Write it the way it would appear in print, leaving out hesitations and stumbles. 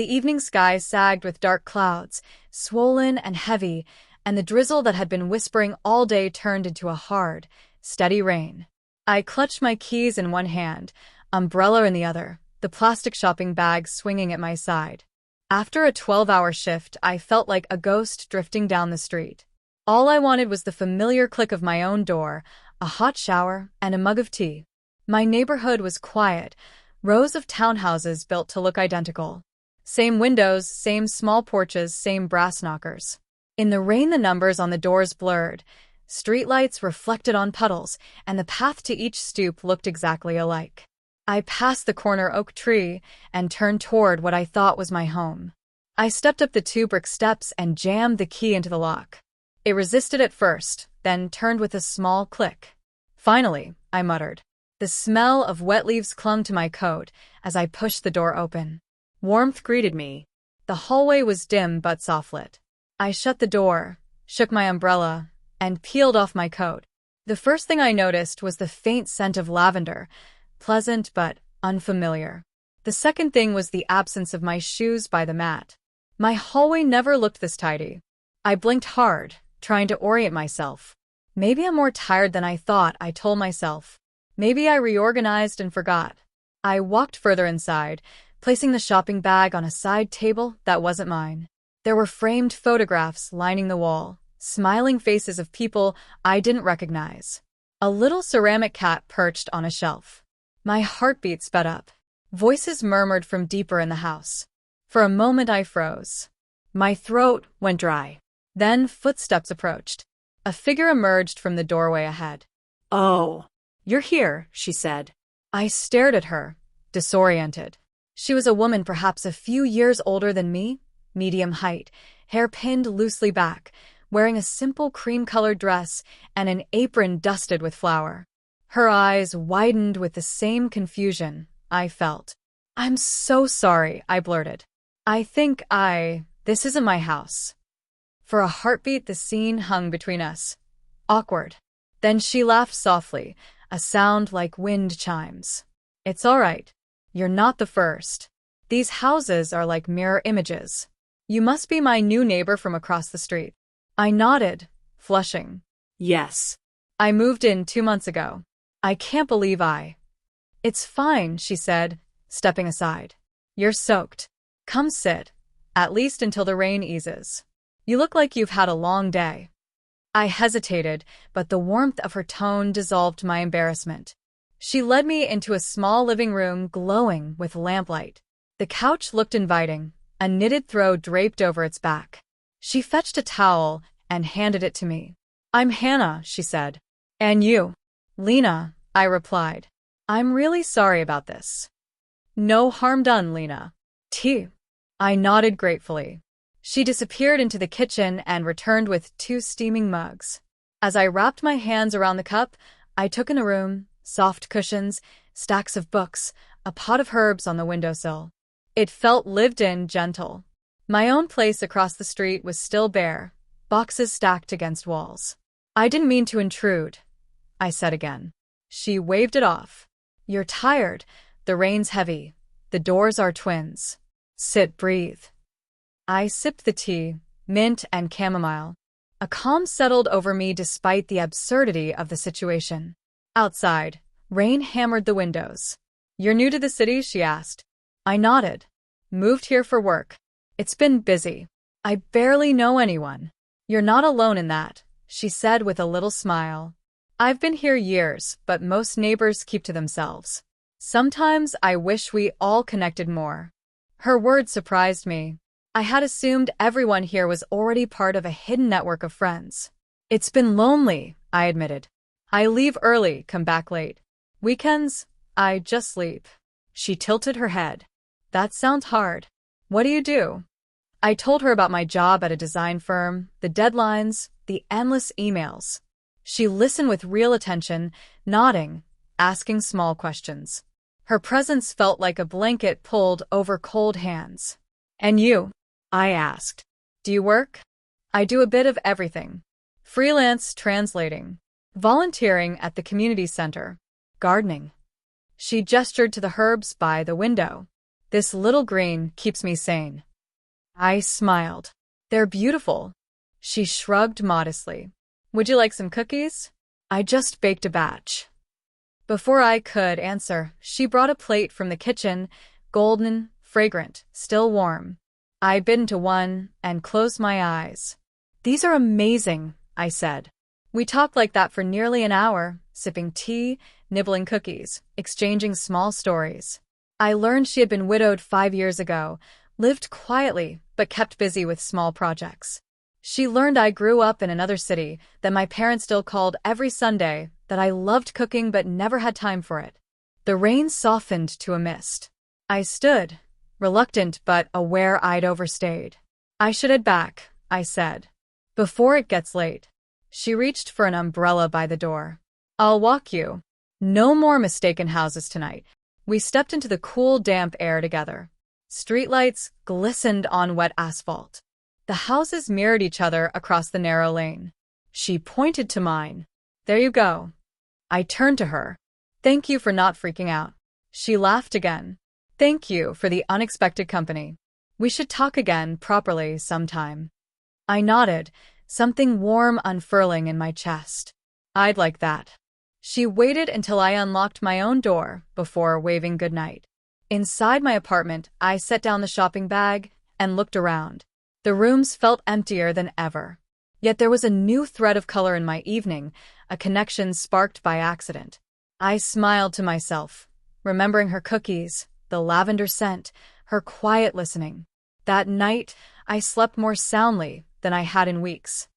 The evening sky sagged with dark clouds, swollen and heavy, and the drizzle that had been whispering all day turned into a hard, steady rain. I clutched my keys in one hand, umbrella in the other, the plastic shopping bag swinging at my side. After a 12-hour shift, I felt like a ghost drifting down the street. All I wanted was the familiar click of my own door, a hot shower, and a mug of tea. My neighborhood was quiet, rows of townhouses built to look identical. Same windows, same small porches, same brass knockers. In the rain, the numbers on the doors blurred. Streetlights reflected on puddles, and the path to each stoop looked exactly alike. I passed the corner oak tree and turned toward what I thought was my home. I stepped up the 2 brick steps and jammed the key into the lock. It resisted at first, then turned with a small click. Finally, I muttered. The smell of wet leaves clung to my coat as I pushed the door open. Warmth greeted me. The hallway was dim but soft-lit. I shut the door, shook my umbrella, and peeled off my coat. The first thing I noticed was the faint scent of lavender, pleasant but unfamiliar. The second thing was the absence of my shoes by the mat. My hallway never looked this tidy. I blinked hard, trying to orient myself. Maybe I'm more tired than I thought, I told myself. Maybe I reorganized and forgot. I walked further inside, placing the shopping bag on a side table that wasn't mine. There were framed photographs lining the wall, smiling faces of people I didn't recognize. A little ceramic cat perched on a shelf. My heartbeat sped up. Voices murmured from deeper in the house. For a moment I froze. My throat went dry. Then footsteps approached. A figure emerged from the doorway ahead. "Oh, you're here," she said. I stared at her, disoriented. She was a woman perhaps a few years older than me, medium height, hair pinned loosely back, wearing a simple cream-colored dress and an apron dusted with flour. Her eyes widened with the same confusion I felt. "I'm so sorry," I blurted. This isn't my house." For a heartbeat, the scene hung between us. Awkward. Then she laughed softly, a sound like wind chimes. "It's all right. You're not the first. These houses are like mirror images. You must be my new neighbor from across the street." I nodded, flushing. "Yes. I moved in 2 months ago. I can't believe It's fine," she said, stepping aside. "You're soaked. Come sit, at least until the rain eases. You look like you've had a long day." I hesitated, but the warmth of her tone dissolved my embarrassment. She led me into a small living room glowing with lamplight. The couch looked inviting, a knitted throw draped over its back. She fetched a towel and handed it to me. "I'm Hannah," she said. "And you?" "Lena," I replied. "I'm really sorry about this." "No harm done, Lena. Tea?" I nodded gratefully. She disappeared into the kitchen and returned with 2 steaming mugs. As I wrapped my hands around the cup, I took in the room, soft cushions, stacks of books, a pot of herbs on the windowsill. It felt lived in, gentle. My own place across the street was still bare, boxes stacked against walls. "I didn't mean to intrude," I said again. She waved it off. "You're tired. The rain's heavy. The doors are twins. Sit, breathe." I sipped the tea, mint and chamomile. A calm settled over me despite the absurdity of the situation. Outside, rain hammered the windows. "You're new to the city?" she asked. I nodded. "Moved here for work. It's been busy. I barely know anyone." "You're not alone in that," she said with a little smile. "I've been here years, but most neighbors keep to themselves. Sometimes I wish we all connected more." Her words surprised me. I had assumed everyone here was already part of a hidden network of friends. "It's been lonely," I admitted. "I leave early, come back late. Weekends, I just sleep." She tilted her head. "That sounds hard. What do you do?" I told her about my job at a design firm, the deadlines, the endless emails. She listened with real attention, nodding, asking small questions. Her presence felt like a blanket pulled over cold hands. "And you?" I asked. "Do you work?" "I do a bit of everything. Freelance translating, volunteering at the community center, gardening." She gestured to the herbs by the window. This little green keeps me sane. I smiled. They're beautiful. She shrugged modestly. Would you like some cookies? I just baked a batch. Before I could answer, she brought a plate from the kitchen, golden, fragrant, still warm. I bit into one and closed my eyes. These are amazing, I said. We talked like that for nearly an hour, sipping tea, nibbling cookies, exchanging small stories. I learned she had been widowed 5 years ago, lived quietly, but kept busy with small projects. She learned I grew up in another city, that my parents still called every Sunday, that I loved cooking but never had time for it. The rain softened to a mist. I stood, reluctant but aware I'd overstayed. I should head back, I said, before it gets late. She reached for an umbrella by the door. I'll walk you. No more mistaken houses tonight. We stepped into the cool, damp air together. Streetlights glistened on wet asphalt. The houses mirrored each other across the narrow lane. She pointed to mine. There you go. I turned to her. Thank you for not freaking out. She laughed again. Thank you for the unexpected company. We should talk again properly sometime. I nodded, something warm unfurling in my chest. I'd like that. She waited until I unlocked my own door before waving goodnight. Inside my apartment, I set down the shopping bag and looked around. The rooms felt emptier than ever. Yet there was a new thread of color in my evening, a connection sparked by accident. I smiled to myself, remembering her cookies, the lavender scent, her quiet listening. That night, I slept more soundly than I had in weeks.